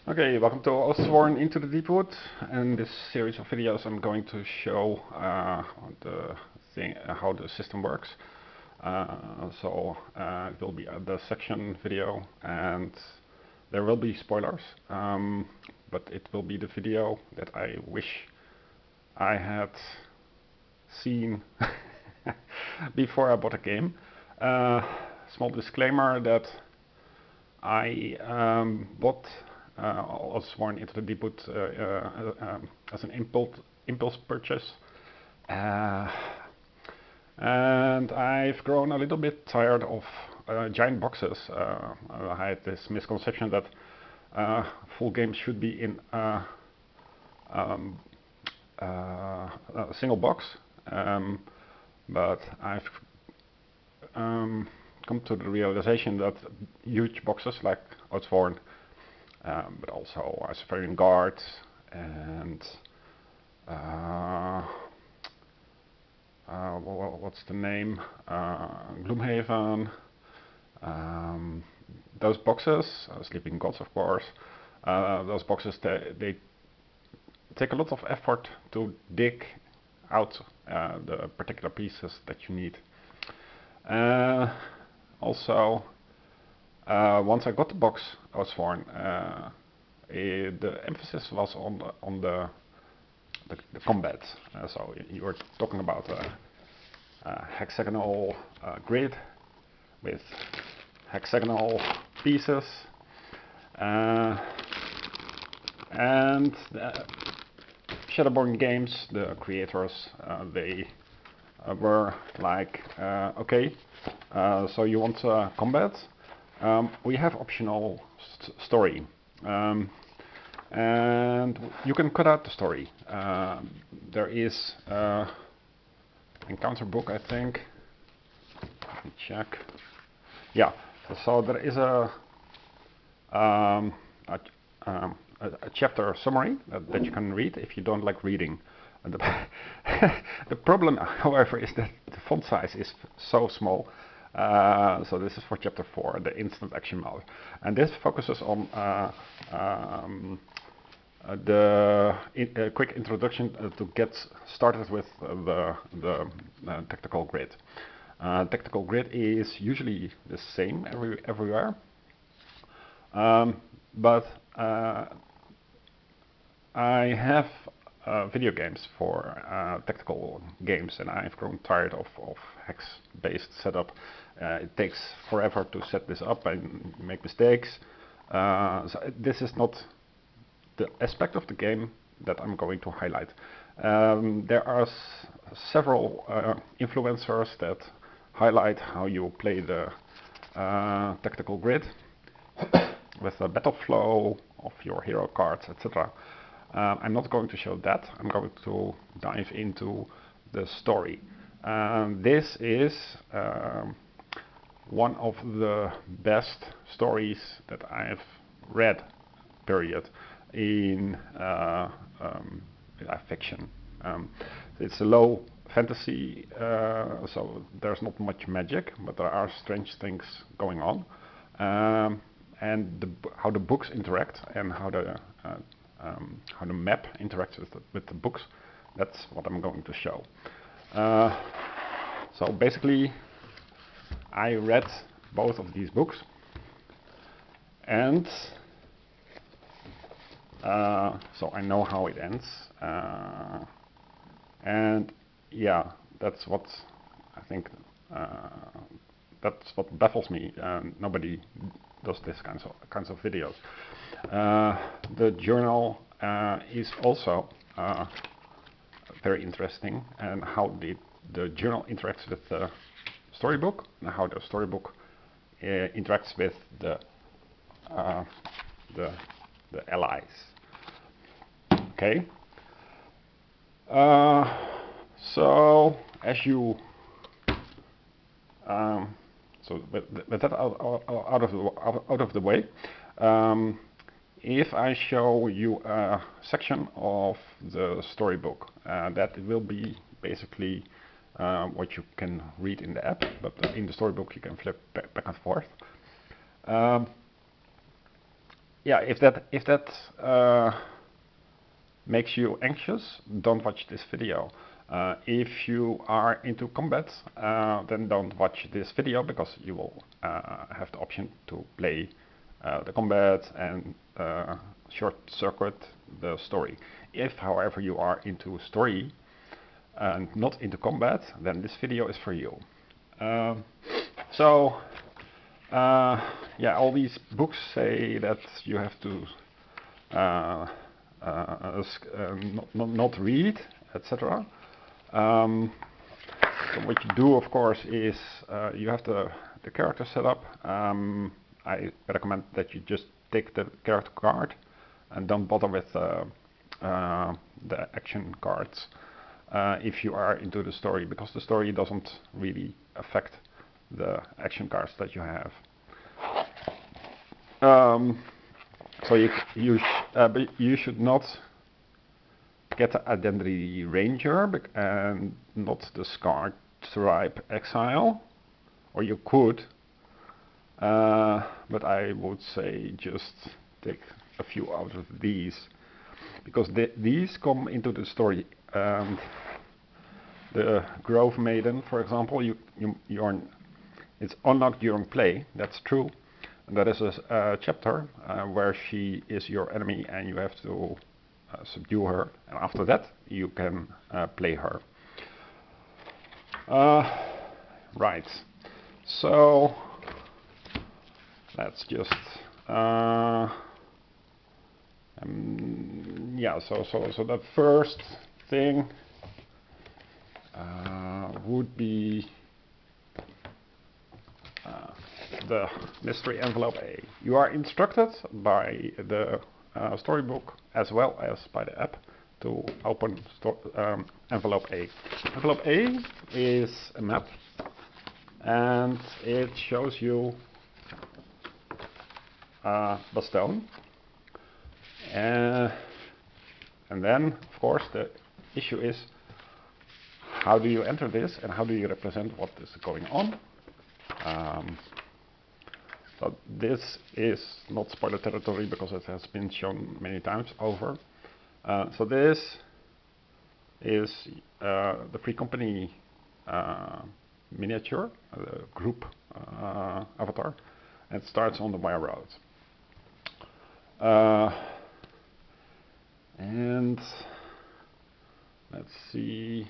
Okay, welcome to Oathsworn into the Deepwood. In this series of videos I'm going to show how the system works. It will be a dissection video and there will be spoilers, but it will be the video that I wish I had seen before I bought a game. Small disclaimer that I bought Oathsworn into the Deepwood as an impulse purchase, and I've grown a little bit tired of giant boxes. I had this misconception that full games should be in a single box, but I've come to the realization that huge boxes like Oathsworn, but also Stalingrad Guard and what's the name? Gloomhaven. Those boxes, Sleeping Gods, of course. Those boxes they take a lot of effort to dig out the particular pieces that you need. Also, once I got the box Oathsworn, the emphasis was on the combat. So you were talking about a hexagonal grid with hexagonal pieces, and Shadowborn Games, the creators, they were like, okay, so you want combat? We have optional story, and you can cut out the story. There is encounter book, I think. Let me check. Yeah, so there is a chapter summary that you can read if you don't like reading. And the problem, however, is that the font size is so small. So this is for chapter 4, the instant action mode, and this focuses on the quick introduction to get started with the tactical grid. Tactical grid is usually the same everywhere, but I have video games for tactical games, and I've grown tired of hex-based setup. It takes forever to set this up and make mistakes. So this is not the aspect of the game that I'm going to highlight. There are several influencers that highlight how you play the tactical grid with a battle flow of your hero cards, etc. I'm not going to show that. I'm going to dive into the story. This is one of the best stories that I've read, period, in fiction. It's a low fantasy, so there's not much magic, but there are strange things going on. And how the books interact and how the map interacts with the books, that's what I'm going to show. So basically, I read both of these books, and so I know how it ends. And yeah, that's what I think. That's what baffles me. Nobody does this kinds of videos. The journal is also very interesting, and how the journal interacts with the storybook, and how the storybook interacts with the allies. Okay. So as you so with that out of the way, if I show you a section of the storybook, that will be basically what you can read in the app, but in the storybook you can flip back and forth. yeah, if that makes you anxious, don't watch this video. If you are into combat, then don't watch this video, because you will have the option to play the combat and short circuit the story. If, however, you are into story and not into combat, then this video is for you. Yeah, all these books say that you have to not read, etc. So what you do, of course, is you have the character set up. I recommend that you just take the character card and don't bother with the action cards if you are into the story, because the story doesn't really affect the action cards that you have. So you should not get a dendri ranger and not the scarred tribe exile, or you could, but I would say just take a few out of these, because these come into the story. The grove maiden, for example, it's unlocked during play. That's true. And that is a chapter where she is your enemy and you have to subdue her. And after that, you can play her. Right. So let's just yeah. So the first thing would be the mystery envelope A. You are instructed by the storybook as well as by the app to open envelope A. Envelope A is a map, and it shows you Bastogne. And then, of course, the issue is, how do you enter this and how do you represent what is going on? So this is not spoiler territory because it has been shown many times over. So this is the free company miniature, the group avatar. It starts on the wire route. And let's see.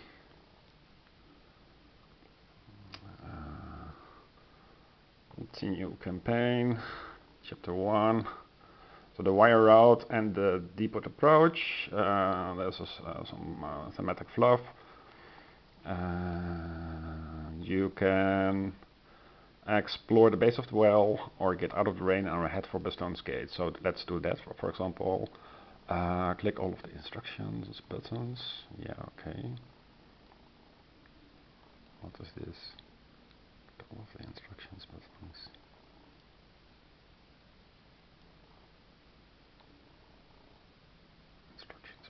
Continue campaign, chapter 1. So the wire route and the Deepwood approach. There's some thematic fluff. You can explore the base of the well or get out of the rain and head for Bastogne's gate. So let's do that. For example, click all of the instructions buttons. Yeah, okay. What is this? All of the instructions buttons. Instructions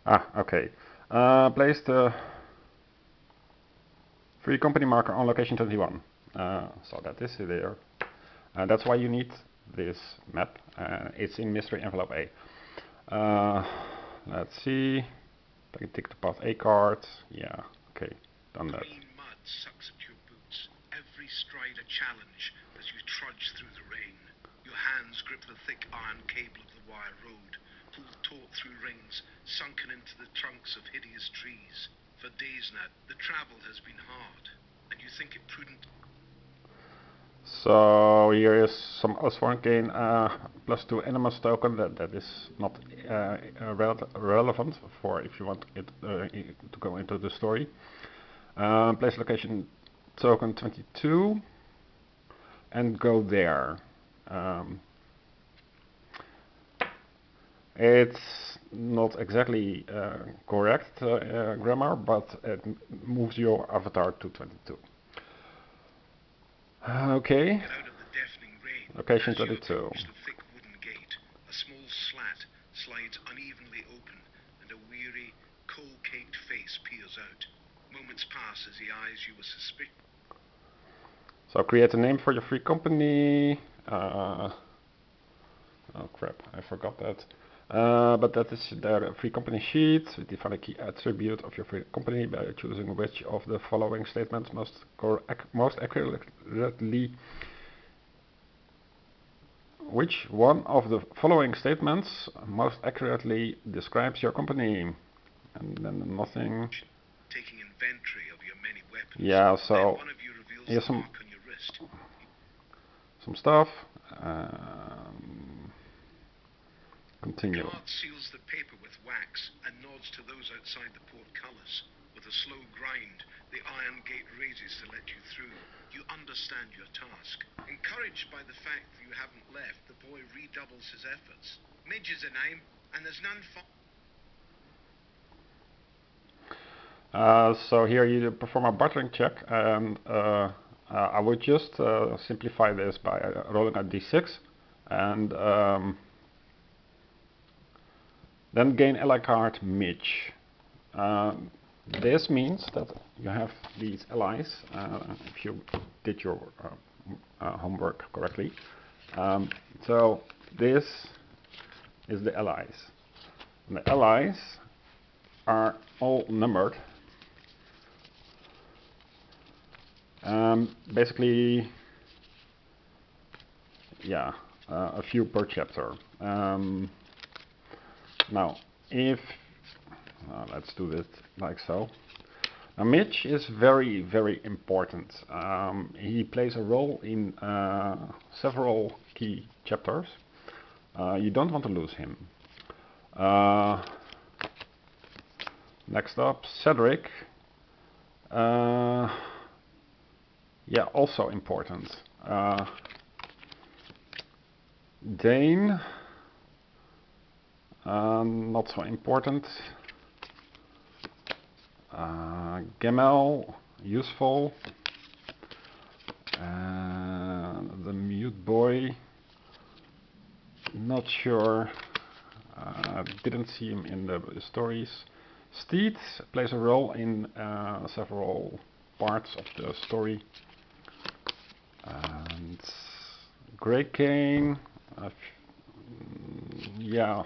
buttons. Okay. Place the free company marker on location 21. So that is there. That's why you need this map. It's in mystery envelope A. Let's see. I can tick the path A card. Yeah, okay, done that. Green mud sucks at your boots. Every stride a challenge as you trudge through the rain. Your hands grip the thick iron cable of the wire road, pulled taut through rings, sunken into the trunks of hideous trees. For days now, the travel has been hard, and you think it prudent. So here is some Oathsworn gain +2 animus token. That is not relevant for if you want it to go into the story. Place location token 22 and go there. It's not exactly correct grammar, but it moves your avatar to 22. Okay. Get out of the deafening rain. Location As you 22. approach the thick wooden gate, a small slag slides unevenly open, and a weary, coal-caked face peers out. Moments pass as he eyes you with suspicion. So create a name for your free company. Oh crap, I forgot that. But that is the free company sheet. Define a key attribute of your free company by choosing which of the following statements most accurately. Which one of the following statements most accurately describes your company? And then nothing. Taking inventory of your many weapons. Yeah, so then one of you reveals here's the mark on your wrist. some stuff. Continue. Guard seals the paper with wax and nods to those outside the portcullis. With a slow grind, the iron gate raises to let you through. You understand your task. Encouraged by the fact that you haven't left, the boy redoubles his efforts. Midge is a name, and there's none So here you perform a bartering check, and I would just simplify this by rolling a d6, and then gain ally card Midge. This means that you have these allies, if you did your homework correctly. So this is the allies. And the allies are all numbered. Basically, yeah, a few per chapter. Now, if let's do this like so. Now, Midge is very, very important. He plays a role in several key chapters. You don't want to lose him. Next up, Cedric. Yeah, also important. Dane. Not so important. Gemel, useful. The mute boy, not sure. Didn't see him in the stories. Steet plays a role in several parts of the story. And Grey Cane, yeah,